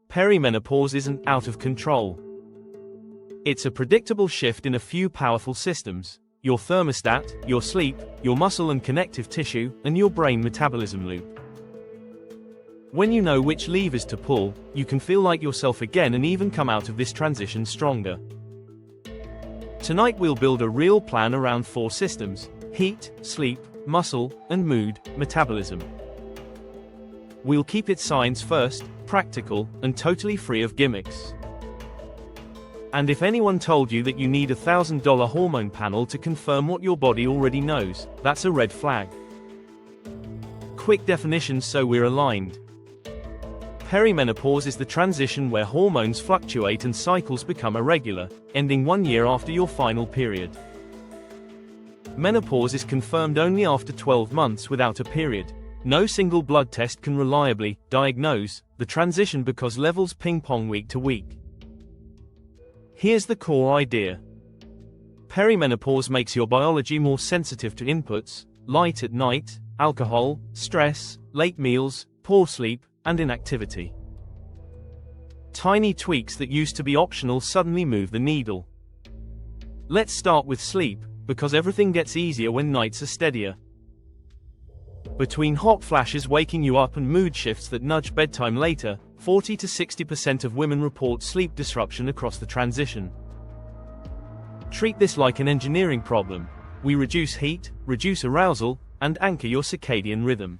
Perimenopause isn't out of control. It's a predictable shift in a few powerful systems: your thermostat, your sleep, your muscle and connective tissue, and your brain metabolism loop. When you know which levers to pull, you can feel like yourself again and even come out of this transition stronger. Tonight we'll build a real plan around 4 systems: heat, sleep, muscle, and mood, metabolism. We'll keep it science first, practical, and totally free of gimmicks. And if anyone told you that you need a $1,000 hormone panel to confirm what your body already knows, that's a red flag. Quick definition so we're aligned. Perimenopause is the transition where hormones fluctuate and cycles become irregular, ending 1 year after your final period. Menopause is confirmed only after 12 months without a period. No single blood test can reliably diagnose the transition because levels ping-pong week to week. Here's the core idea. Perimenopause makes your biology more sensitive to inputs: light at night, alcohol, stress, late meals, poor sleep, and inactivity. Tiny tweaks that used to be optional suddenly move the needle. Let's start with sleep, because everything gets easier when nights are steadier. Between hot flashes waking you up and mood shifts that nudge bedtime later, 40 to 60% of women report sleep disruption across the transition. Treat this like an engineering problem. We reduce heat, reduce arousal, and anchor your circadian rhythm.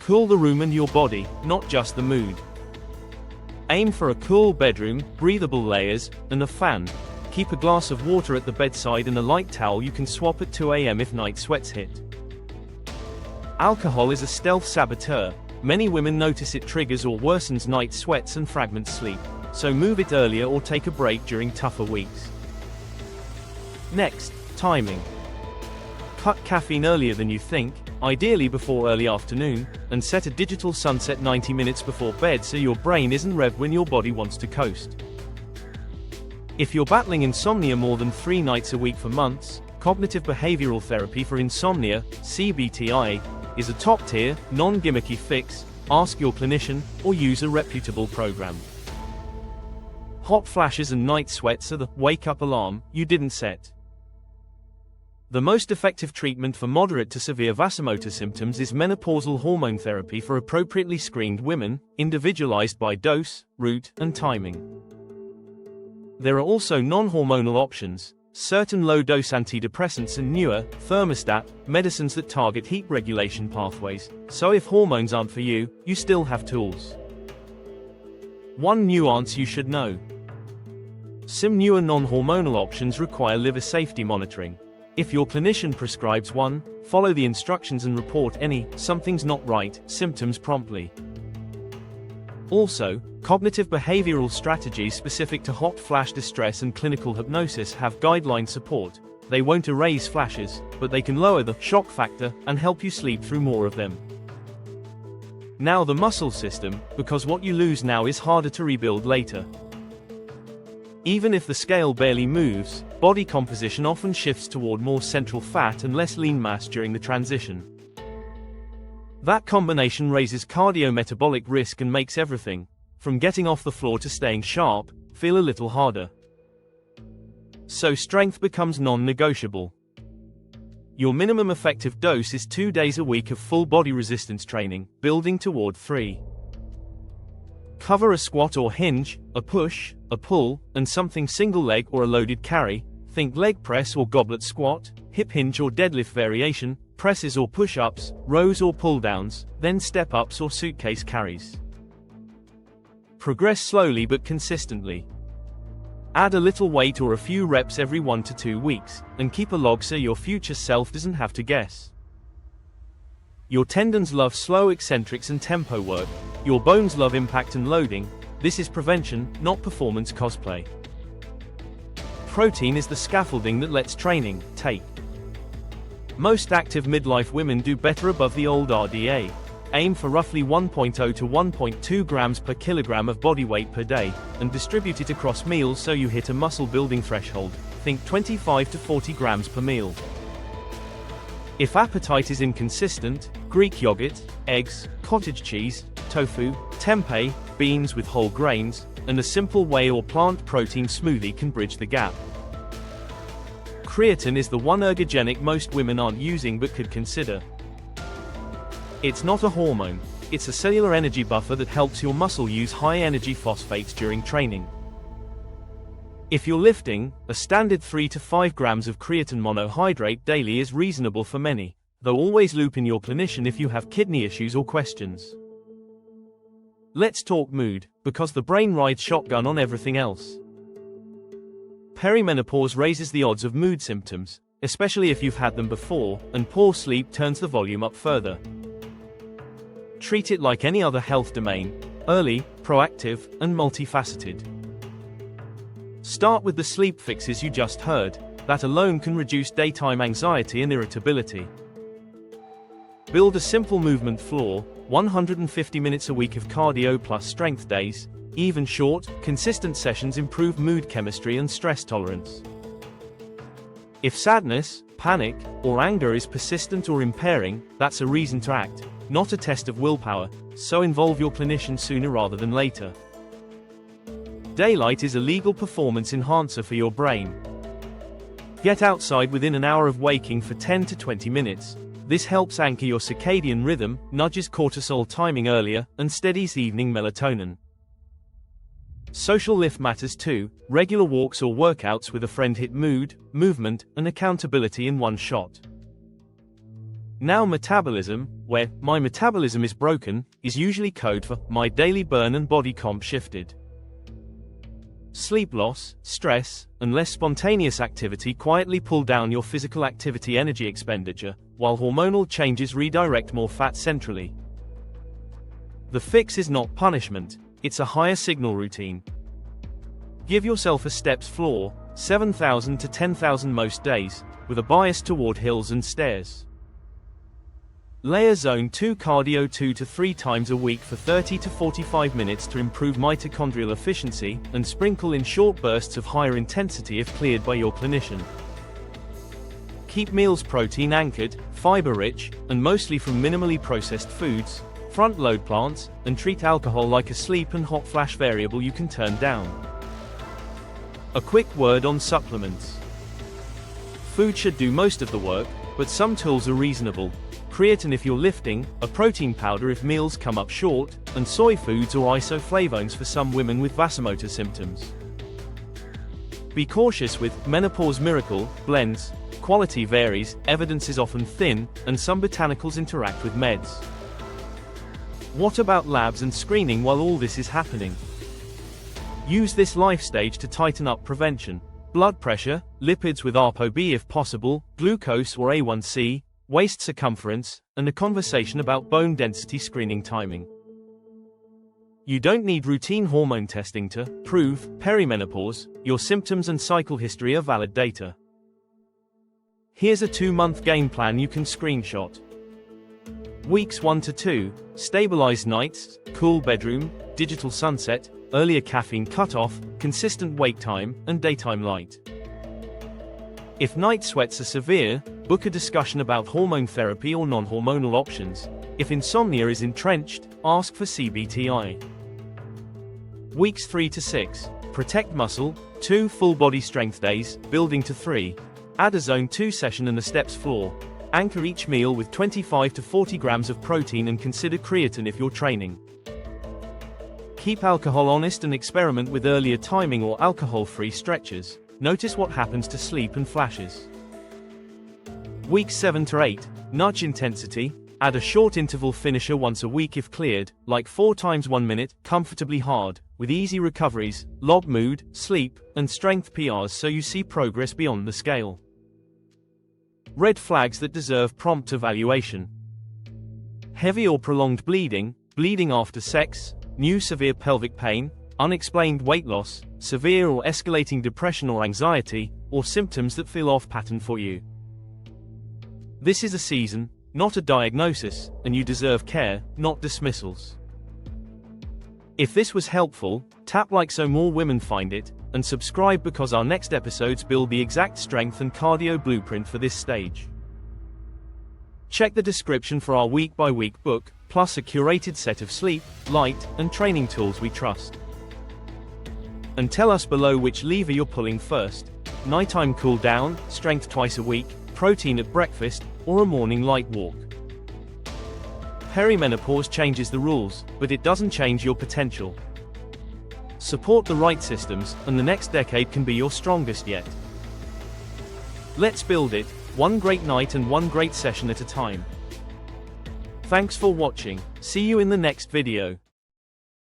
Cool the room and your body, not just the mood. Aim for a cool bedroom, breathable layers, and a fan. Keep a glass of water at the bedside and a light towel you can swap at 2 a.m. if night sweats hit. Alcohol is a stealth saboteur. Many women notice it triggers or worsens night sweats and fragments sleep, so move it earlier or take a break during tougher weeks. Next, timing. Cut caffeine earlier than you think, ideally before early afternoon, and set a digital sunset 90 minutes before bed so your brain isn't revved when your body wants to coast. If you're battling insomnia more than 3 nights a week for months, cognitive behavioral therapy for insomnia, CBT-I, is a top-tier, non-gimmicky fix. Ask your clinician, or use a reputable program. Hot flashes and night sweats are the wake-up alarm you didn't set. The most effective treatment for moderate to severe vasomotor symptoms is menopausal hormone therapy for appropriately screened women, individualized by dose, route, and timing. There are also non-hormonal options, certain low-dose antidepressants and newer, thermostat, medicines that target heat regulation pathways, so if hormones aren't for you, you still have tools. One nuance you should know. Some newer non-hormonal options require liver safety monitoring. If your clinician prescribes one, follow the instructions and report any "something's not right" symptoms promptly. Also, cognitive behavioral strategies specific to hot flash distress and clinical hypnosis have guideline support. They won't erase flashes, but they can lower the shock factor and help you sleep through more of them. Now the muscle system, because what you lose now is harder to rebuild later. Even if the scale barely moves, body composition often shifts toward more central fat and less lean mass during the transition. That combination raises cardiometabolic risk and makes everything, from getting off the floor to staying sharp, feel a little harder. So strength becomes non-negotiable. Your minimum effective dose is 2 days a week of full body resistance training, building toward 3. Cover a squat or hinge, a push, a pull, and something single leg or a loaded carry. Think leg press or goblet squat, hip hinge or deadlift variation, presses or push-ups, rows or pull-downs, then step-ups or suitcase carries. Progress slowly but consistently. Add a little weight or a few reps every 1 to 2 weeks, and keep a log so your future self doesn't have to guess. Your tendons love slow eccentrics and tempo work. Your bones love impact and loading. This is prevention, not performance cosplay. Protein is the scaffolding that lets training take. Most active midlife women do better above the old RDA. Aim for roughly 1.0 to 1.2 grams per kilogram of body weight per day, and distribute it across meals so you hit a muscle building threshold. Think 25 to 40 grams per meal. If appetite is inconsistent, Greek yogurt, eggs, cottage cheese, tofu, tempeh, beans with whole grains, and a simple whey or plant protein smoothie can bridge the gap. Creatine is the one ergogenic most women aren't using but could consider. It's not a hormone, it's a cellular energy buffer that helps your muscle use high-energy phosphates during training. If you're lifting, a standard 3 to 5 grams of creatine monohydrate daily is reasonable for many, though always loop in your clinician if you have kidney issues or questions. Let's talk mood, because the brain rides shotgun on everything else. Perimenopause raises the odds of mood symptoms, especially if you've had them before, and poor sleep turns the volume up further. Treat it like any other health domain: early, proactive, and multifaceted. Start with the sleep fixes you just heard. That alone can reduce daytime anxiety and irritability. Build a simple movement floor, 150 minutes a week of cardio plus strength days. Even short, consistent sessions improve mood chemistry and stress tolerance. If sadness, panic, or anger is persistent or impairing, that's a reason to act, not a test of willpower, so involve your clinician sooner rather than later. Daylight is a legal performance enhancer for your brain. Get outside within an hour of waking for 10 to 20 minutes. This helps anchor your circadian rhythm, nudges cortisol timing earlier, and steadies evening melatonin. Social lift matters too. Regular walks or workouts with a friend hit mood, movement, and accountability in one shot. Now metabolism, where "my metabolism is broken" is usually code for "my daily burn and body comp shifted." Sleep loss, stress, and less spontaneous activity quietly pull down your physical activity energy expenditure, while hormonal changes redirect more fat centrally. The fix is not punishment, it's a higher signal routine. Give yourself a steps floor, 7,000 to 10,000 most days, with a bias toward hills and stairs. Layer Zone 2 cardio 2 to 3 times a week for 30 to 45 minutes to improve mitochondrial efficiency, and sprinkle in short bursts of higher intensity if cleared by your clinician. Keep meals protein anchored, fiber-rich, and mostly from minimally processed foods. Front-load plants, and treat alcohol like a sleep and hot flash variable you can turn down. A quick word on supplements. Food should do most of the work, but some tools are reasonable. Creatine if you're lifting, a protein powder if meals come up short, and soy foods or isoflavones for some women with vasomotor symptoms. Be cautious with Menopause Miracle blends. Quality varies, evidence is often thin, and some botanicals interact with meds. What about labs and screening while all this is happening? Use this life stage to tighten up prevention. Blood pressure, lipids with ApoB if possible, glucose or A1C, waist circumference, and a conversation about bone density screening timing. You don't need routine hormone testing to prove perimenopause. Your symptoms and cycle history are valid data. Here's a 2-month game plan you can screenshot. Weeks 1 to 2, stabilized nights, cool bedroom, digital sunset, earlier caffeine cutoff, consistent wake time, and daytime light. If night sweats are severe, book a discussion about hormone therapy or non-hormonal options. If insomnia is entrenched, ask for CBT-I. Weeks 3 to 6, protect muscle, 2 full body strength days, building to 3. Add a zone 2 session and a steps floor. Anchor each meal with 25 to 40 grams of protein and consider creatine if you're training. Keep alcohol honest and experiment with earlier timing or alcohol-free stretches. Notice what happens to sleep and flashes. Weeks 7 to 8, nudge intensity. Add a short interval finisher once a week if cleared, like 4 times 1 minute, comfortably hard, with easy recoveries, log mood, sleep, and strength PRs so you see progress beyond the scale. Red flags that deserve prompt evaluation. Heavy or prolonged bleeding, bleeding after sex, new severe pelvic pain, unexplained weight loss, severe or escalating depression or anxiety, or symptoms that feel off pattern for you. This is a season, not a diagnosis, and you deserve care, not dismissals. If this was helpful, tap like so more women find it, and subscribe because our next episodes build the exact strength and cardio blueprint for this stage. Check the description for our week-by-week book, plus a curated set of sleep, light, and training tools we trust. And tell us below which lever you're pulling first: nighttime cool down, strength twice a week, protein at breakfast, or a morning light walk. Perimenopause changes the rules, but it doesn't change your potential. Support the right systems, and the next decade can be your strongest yet. Let's build it, one great night and one great session at a time. Thanks for watching. See you in the next video.